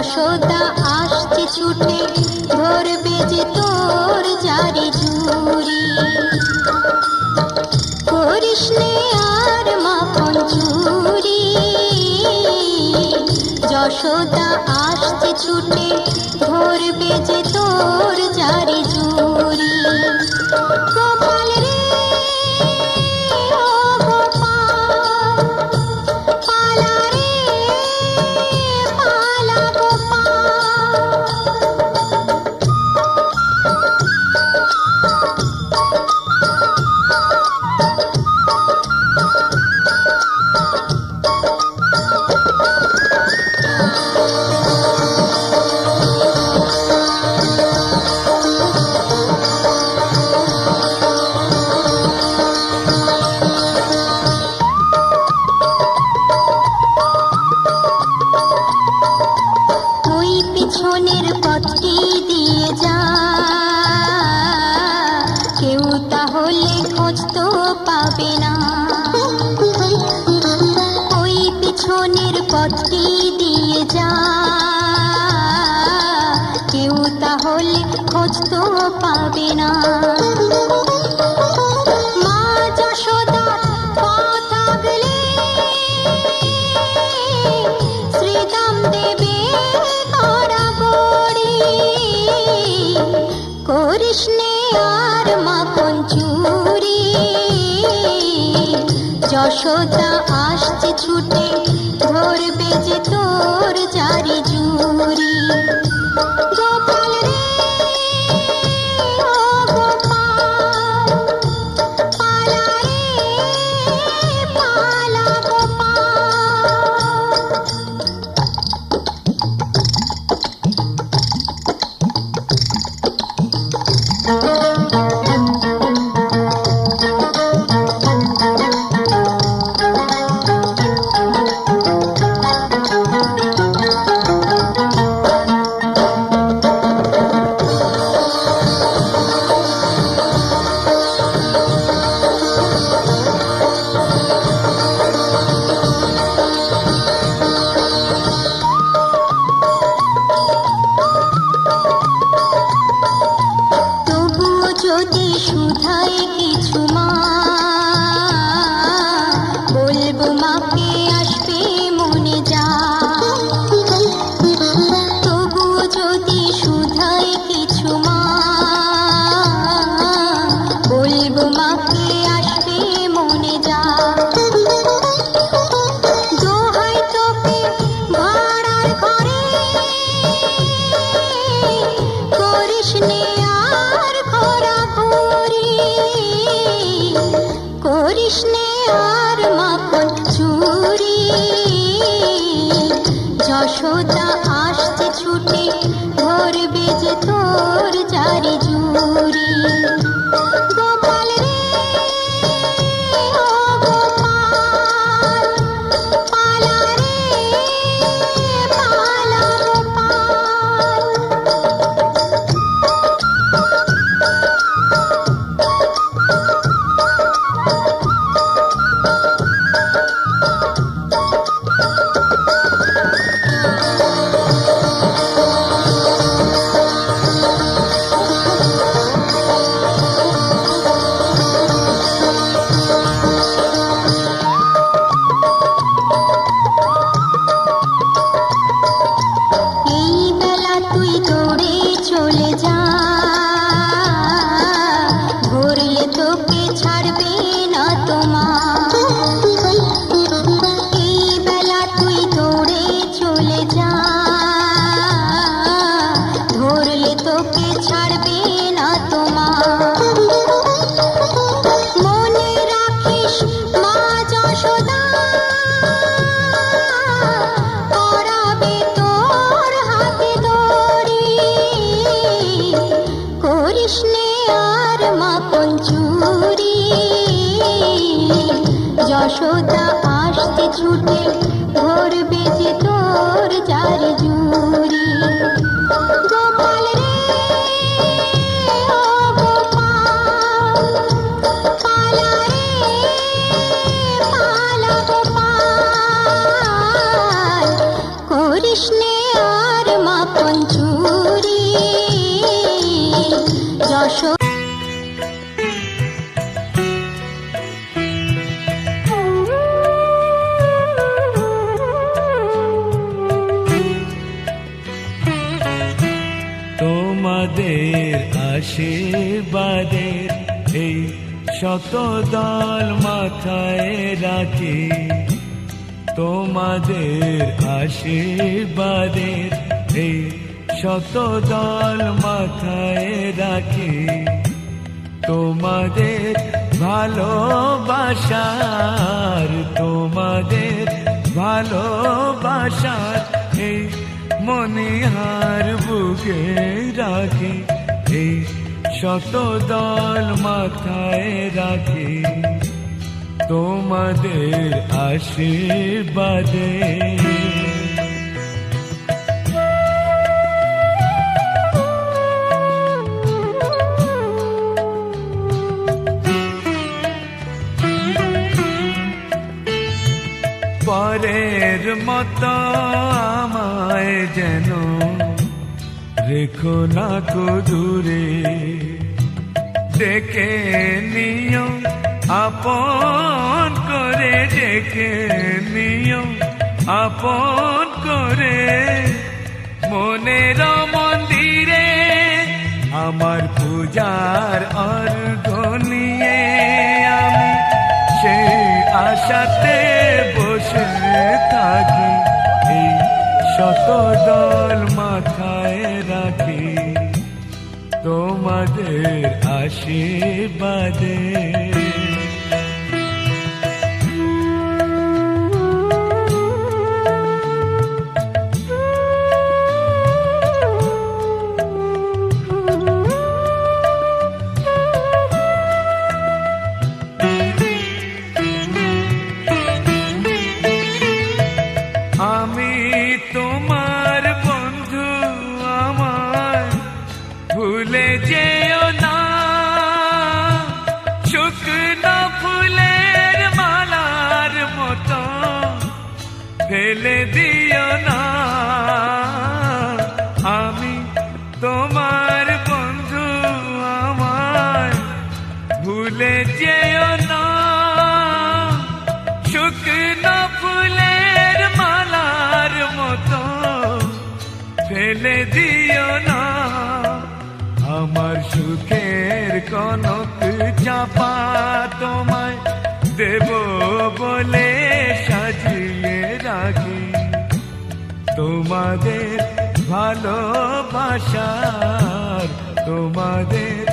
যশোদা আসছে ছুটে ধরবে যে তোর জারি জুড়ি করিস নে আর মাখন চুরি যশোদা আসছে ছুটে ধরবে যে তোর জারি জুড়ি গোপাল রে ও গোপাল পালা রে পালা গোপাল পিছনের পথটি দিয়ে যা কেউ তাহলে খোঁজ তো পাবে না ওই পিছনের পথটি দিয়ে যা কেউ তাহলে খোঁজ তো পাবে না মা যশোদার পথ আগলে শ্রীদাম দেবে করিস নে আর মাখন চুরি যশোদা আসছে ছুটে ধরবে যে তোর জারি জুড়ি গোপাল রে ও গোপাল পালা রে পালা গোপাল যদি শুধাই কিছু মা বলবো মাকে আসবে মনে যা তবুও যদি শুধাই কিছু মা বলবো মাকে আসবে মনে যা দোহাই তোকে ভাড়ার ঘরে করিস নে করিস নে আর মাখন চুরি যশোদা আসছে ছুটে ধরবে যে তোর জারি জুড়ি গোপাল রে ও গোপাল পালা রে পালা গোপাল যশোদা আসছে ছুটে ধরবে যে তোর জারি জুড়ি গোপাল রে ও গোপাল পালা রে পালা গোপাল করিস নে আর রস তোমাদের আশীর্বাদের এই শত দল মাথায় রাখি, তোমাদের আশীর্বাদের এই শত দল মাথায় রাখি, তোমাদের ভালোবাসার, তোমাদের ভালোবাসার এই মনিহার বুকে রাখি, এই শত দল মাথায় রাখি, তোমাদের আশীর্বাদে। পরের মতো আমায় যেন রেখো না কো দূরে, ডেকে নিও আপন করে, ডেকে নিও আপন করে, মনের মন্দিরে আমার পূজার অর্ঘ নিয়ে আমি সেই আশাতে বসে থাকি, এই শত দল মাথায় রাখি, তোমাদের আশীর্বাদে। আমি তোমার বন্ধু, আমার ভুলে যেও না, শুকনো ফুলের মালার মতো ফেলে দিও না। আমি তোমার বন্ধু, আমার ভুলে যেও না, শুকনো ফুলের মালার মতো ফেলে দিও না। আমার সুখের কনক চাপা তোমায় দেব বলে সাজিয়ে রাখি, তোমাদের ভালোবাসার, তোমাদের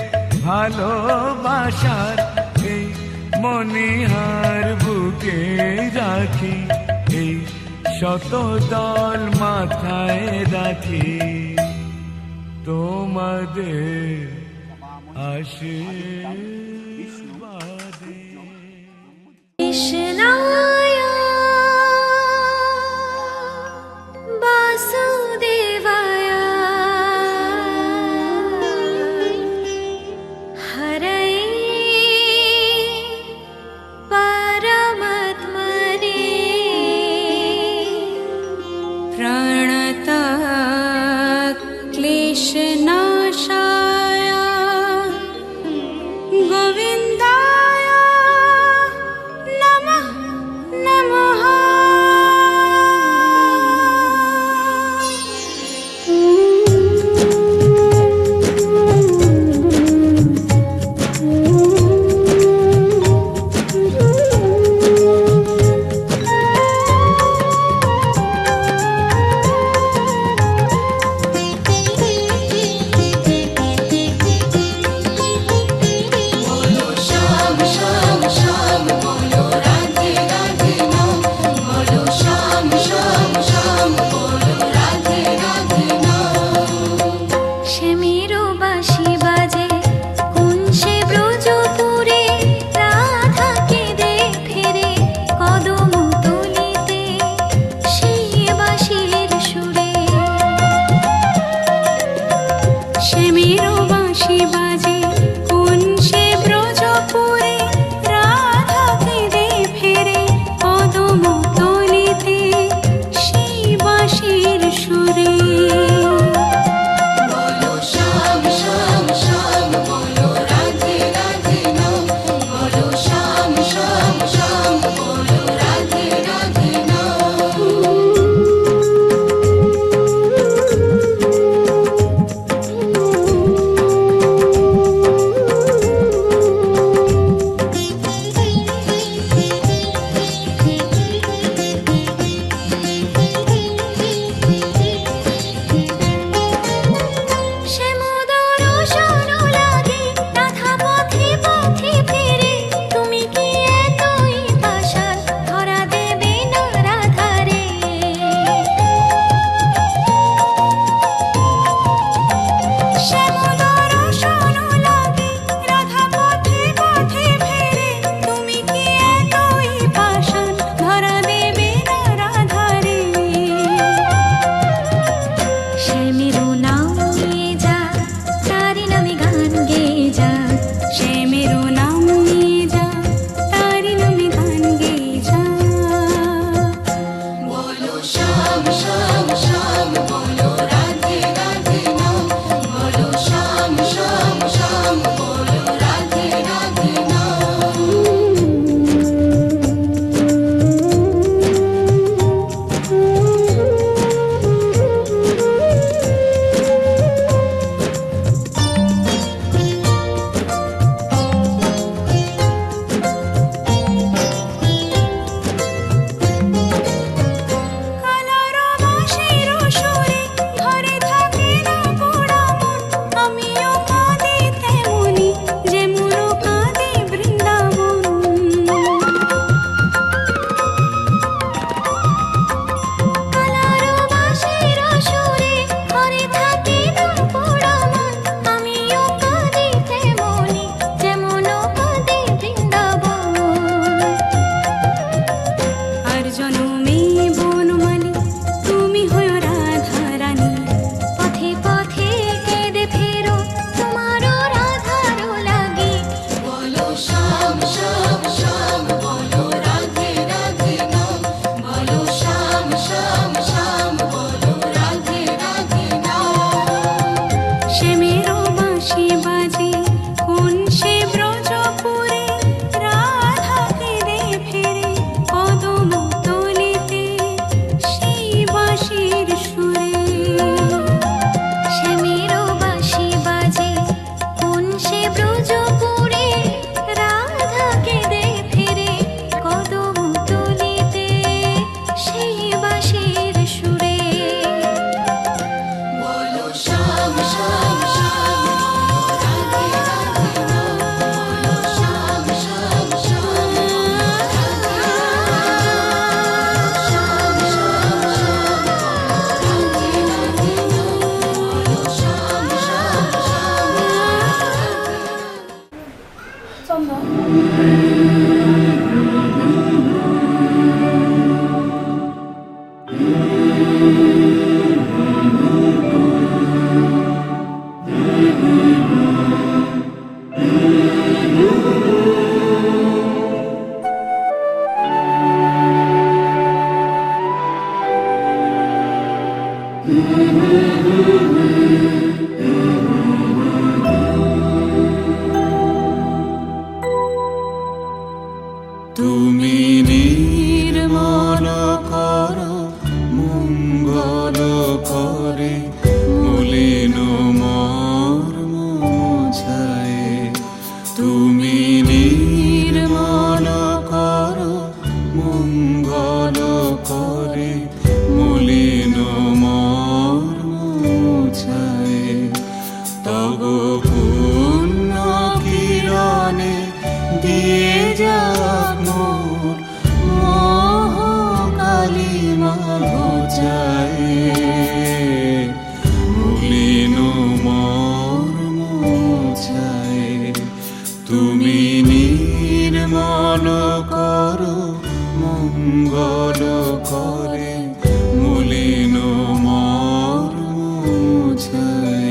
ভালোবাসার এই মনিহার বুকে রাখি, এই শত দল মাথায় রাখি, তোমাদের আশীর্বাদে। কৃষ্ণায় বাসুদেবায় হরয়ে পরমাত্মনে প্রণতঃ ক্লেশনাশায় তুমি নির্মল করো মঙ্গল করে মলিন মর্ম মুছায়। তুমি নির্মল করো মঙ্গল করে মলিন মর্ম মুছায়। তব পুণ্য কিরণে দিয়ে যাক মোর মোহ কালিমা ঘুচায়। মলিন মর্ম মুছায়। তুমি নির্মল করো মঙ্গল করে মলিন মর্ম মুছায়।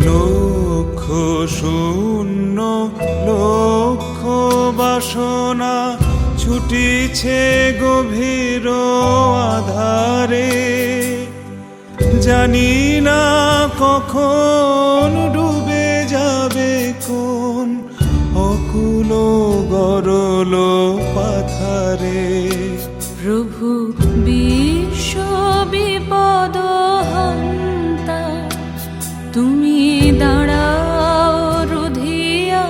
লক্ষ শূন্য লক্ষ বাসনা ছুটিছে গভীর আধারে। জানি না কখন ডুবে যাবে কোন অকুল গরল পাথারে। প্রভু বিশ্ব বিপদ হন্তা, তুমি দাঁড়াও রুধিয়া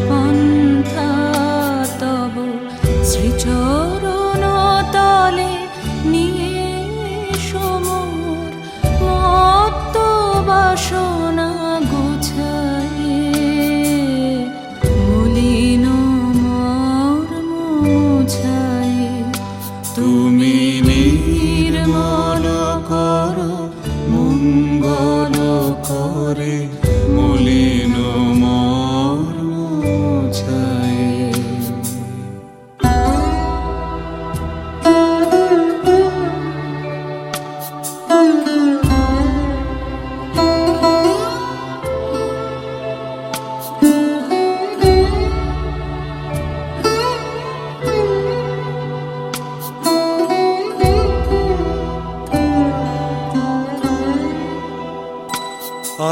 পন্থা। তব শ্রীচরণ তলে নিয়ে সমর মত্ত বাসনা গুছায়ে। মলিন মর্ম মুছায়ে। তুমি নির্মল করো মঙ্গল করে মলিন মর্ম মুছায়।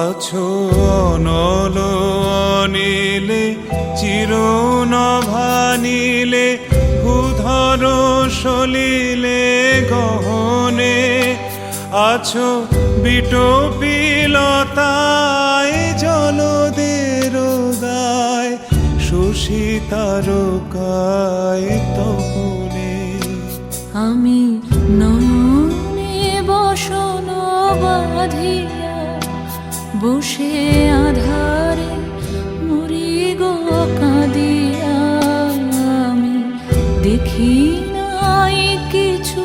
আছো অনল অনিলে চিরনভানিলে ভূধর সলিলে গহনে। আছো বিটপিলতায় জলদের গায় শশী তারকায় তপনে। আমি নয়নে বসন বাঁধিয়া বসে আধারে মরি গো কাঁদিয়া। আমি দেখি নাই কিছু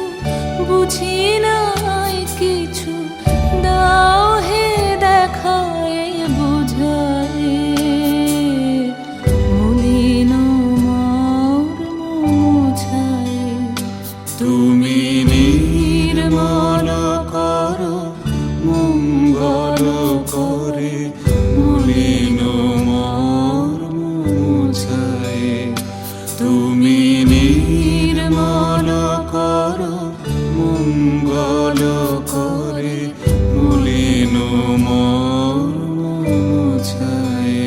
বুঝি নাই কিছু, দাও হে দেখায় বুঝায়। মলিন মর্ম মুছায়। তুমি নির্মল করো মঙ্গল করে মলিন মর্ম মুছায়। তুমি নির্মল করো মঙ্গল করে মলিন মর্ম মুছায়।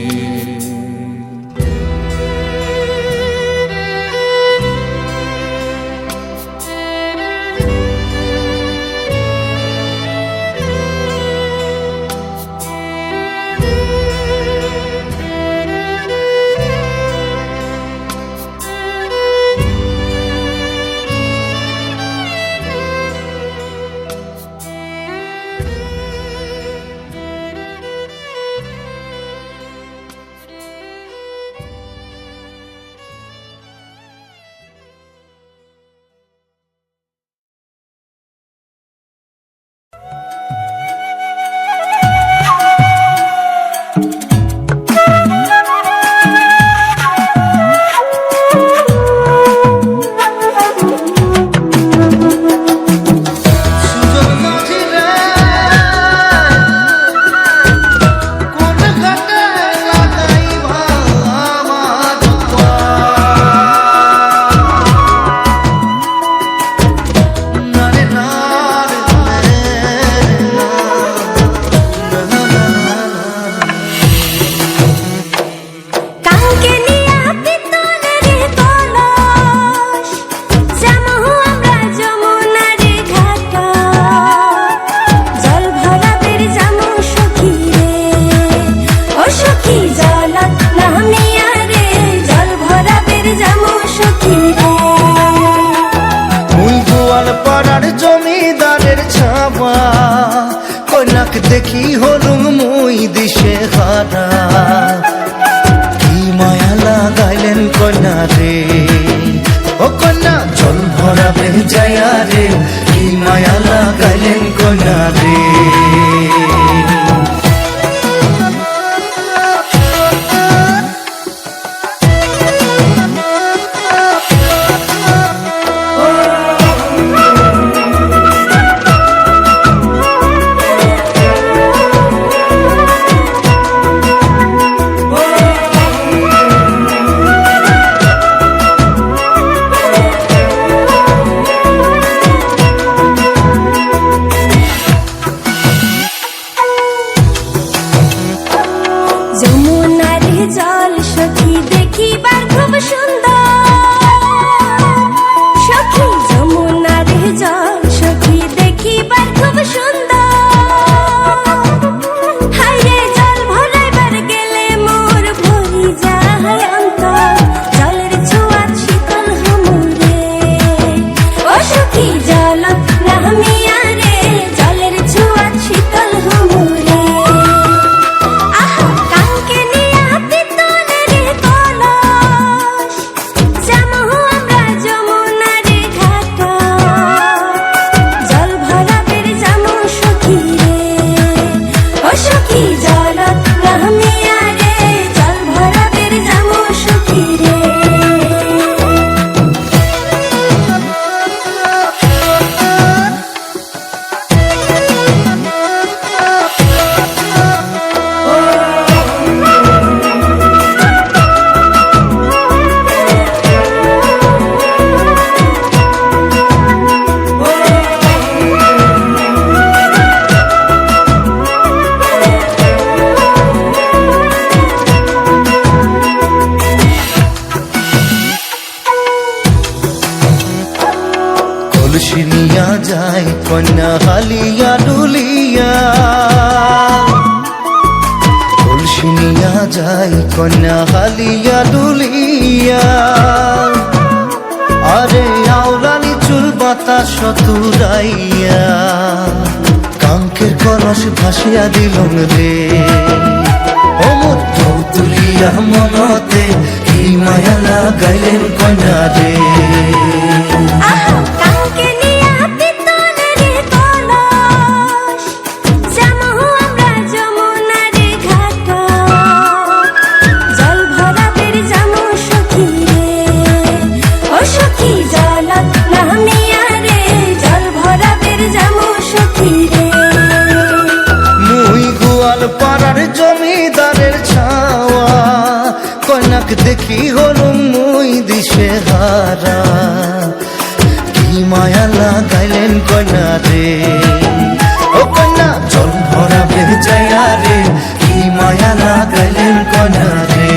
পাড়ার জমিদারের ছাওয়া, কন্যাক দেখি হলুম মুই দিশে হারা। কি মায়া লাগাইলেন কন্যা রে, ও কন্যা জল ভরাবে যায়া রে, কি মায়া লাগাইলেন কন্যা রে। যমুনার জল সখী দেখিবার খুব সুন্দর, সখী যমুনার জল সখী দেখিবার খুব সুন্দর। হায়রে জল ভরাইবার গেলে মোর ভরি যায় অন্তর, জলের ছোঁয়াত শীতল হুমুরে। ও সখী জল নামিয়া রে, জলের ছোঁয়াত শীতল হুমুরে। আহা কাঙ্কে নিয়া পিতলের কলস, যামু আমরা যমুনার ঘাটা, জল ভরাবের যামু সখী রে। ও সখী জলত নামিয়া রে, জল ভরাবের যামু সখী রে। কলসি নিয়া যায় কন্যা হালিয়া ডুলিয়া, কলসি নিয়া যায় কন্যা হালিয়া ডুলিয়া। আরে আওলানি চুল বাতাস তুরাইয়া, কাঙ্কের কলস ভাসিয়া দিলুম রে। ও মোর ঢৌ তুলিয়া মনতে, কি মায়া লাগাইলেন কন্যা রে। আহা কাঙ্কে নিয়া পিতলের কলস, যামু আমরা যমুনার ঘাটা, জল ভরাবের যামু সখী রে। ও সখী জলত নামিয়া রে, জল ভরাবের যামু সখী রে। মুই গোয়াল পাড়ার জমিদারের ছাওয়া, কন্যাক দেখি হলুম মুই দিশে হারা। কি মায়া লাগাইলেন কন্যা রে, ও কন্যা জল ভরাবে যায়া রে, কি মায়া লাগাইলেন কন্যা রে।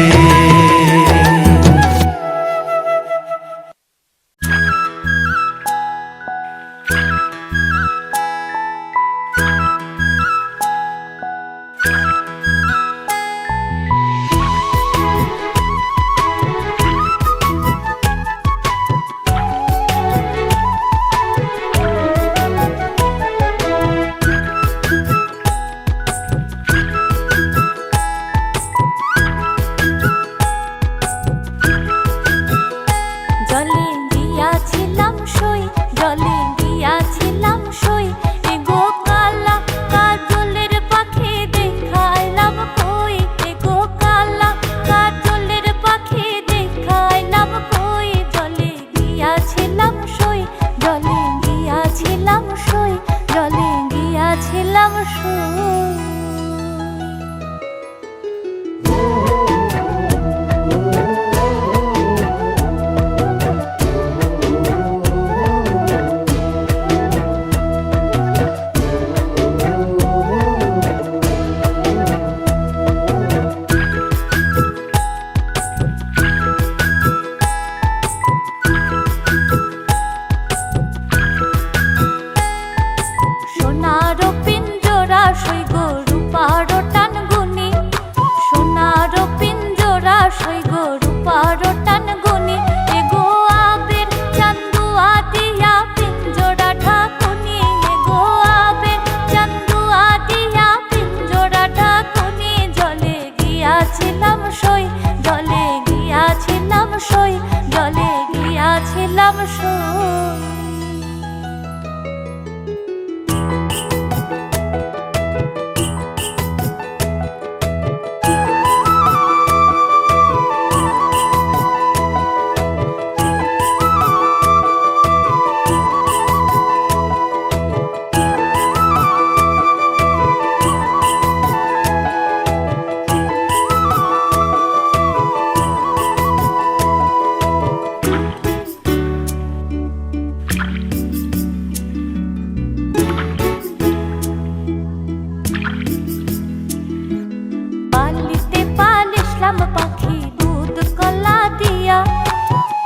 সই। পালিতে পালিশলাম পাখি দুধ কলা দিয়া,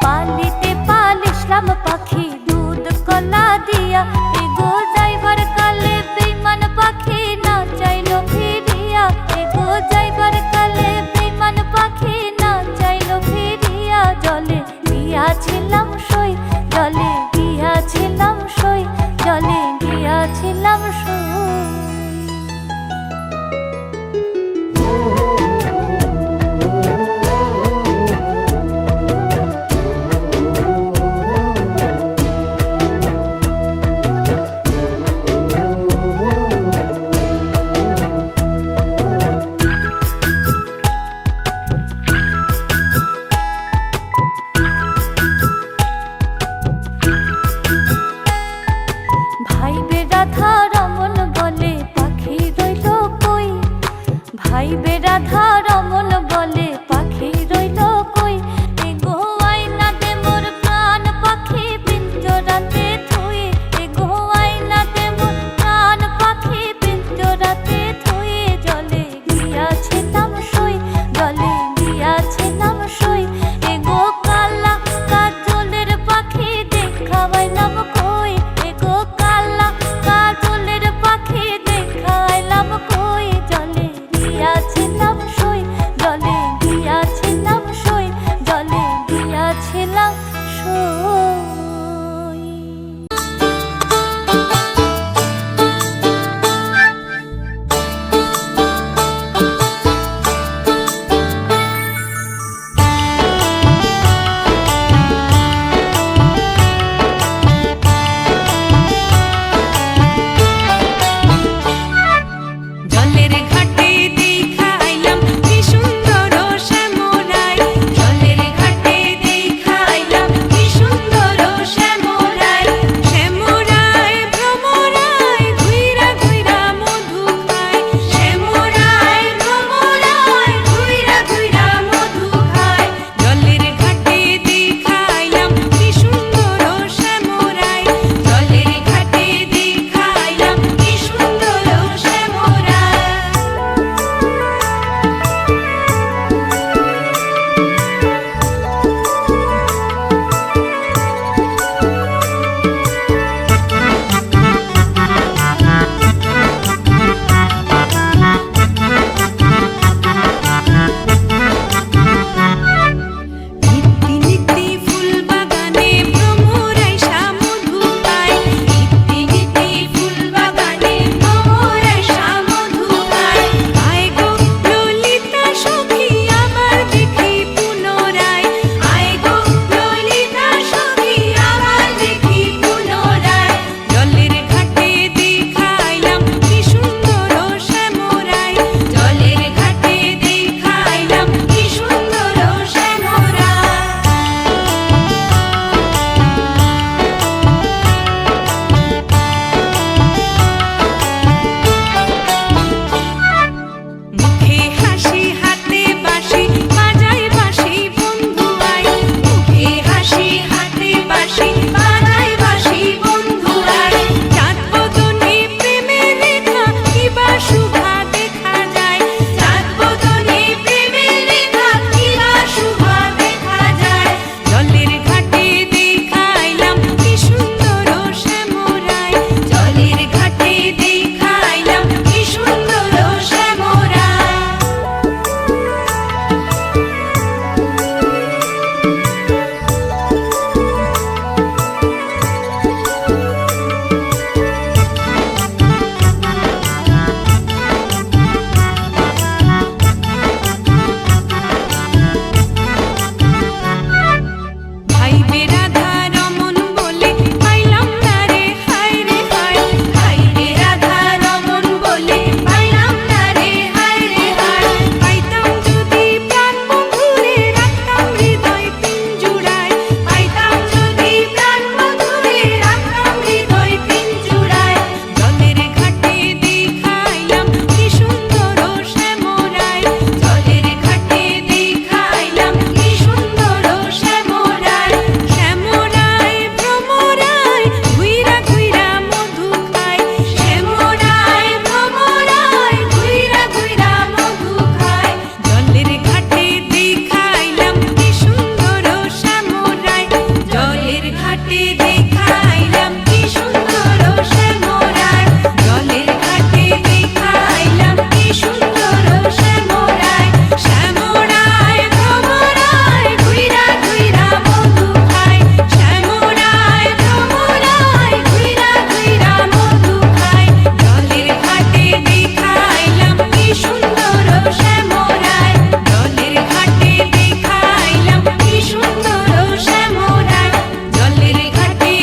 পালিতে পালিশলাম পাখি দুধ কলা দিয়া, এগো যাইবার কালে বেইমান পাখি না চাইলো ফিরিয়া, এগো যাইবার কালে বেইমান পাখি না চাইলো ফিরিয়া, জলে গিয়াছিলাম সই, জলে গিয়াছিলাম সই, জলে গিয়াছিলাম সই। ভাই বেরাধা রমন বলে পাখি রইল কই, ভাই বেরাধা রমন বলে পাখি রইল কই, এগো আয়না দে মোর প্রাণ পাখি পিঞ্জরাতে থুই, এগো আয়না দে মোর প্রাণ পাখি পিঞ্জরাতে থুই, জলে গিয়াছিলাম সই, জলে গিয়াছিলাম সই, এগো কালা কাজলের পাখি দেখাইলাম কই, এগো কালা কাজলের পাখি দেখাইলাম কই, জলে গিয়াছিলাম সই, ঘাটে দেখাইলাম কি সুন্দর শ্যামরায়, জলের ঘাটে দেখাইলাম কি সুন্দর শ্যামরায়, শ্যামরায় ভ্রমরায় ঘুইরা ঘুইরা মধু খায়, শ্যামরায় ভ্রমরায় ঘুইরা ঘুইরা মধু খায়, জলের ঘাটে দেখাইলাম কি সুন্দর শ্যামরায়, জলের ঘাটে দেখাইলাম কি সুন্দর শ্যামরায়, জলের ঘাটে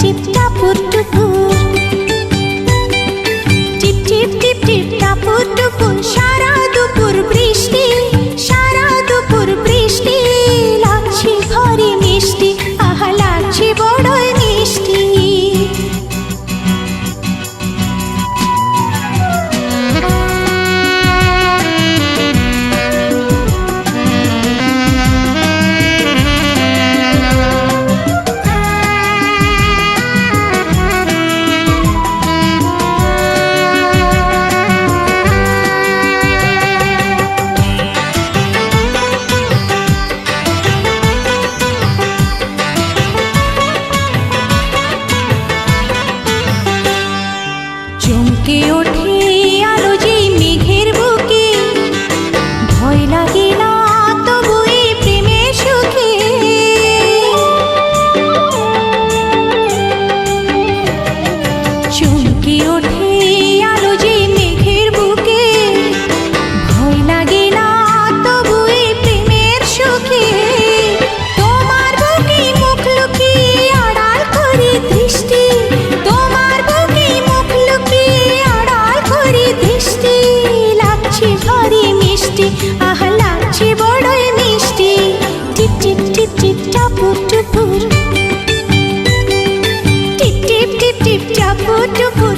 টিপ টাপুর টুপুর, টিপ টিপ টিপ টিপ টাপুর টুপুর। সারা দুপুর বৃষ্টি, সারা দুপুর বৃষ্টি, লাগছে ঘরে মিষ্টি, আহা লাগছে বড়ই মিষ্টি। চমকে ওঠে আলো যেই মেঘের বুকে, ভয় লাগে না তবু এই প্রেমের সুখে। চমকে ওঠে আলো যেই মেঘের বুকে, ভয় লাগে না তবু এই প্রেমের সুখে। তোমার বুকে মুখ লুকিয়ে আড়াল করে দৃষ্টি, তোমার বুকে মুখ লুকিয়ে আড়াল করে দৃষ্টি, লাগছে ভারী মিষ্টি, আহা লাগছে বড়ই মিষ্টি। টিপ টিপ টিপ টিপ টাপুর টুপুর, টিপ টিপ টিপ টিপ টাপুর টুপুর।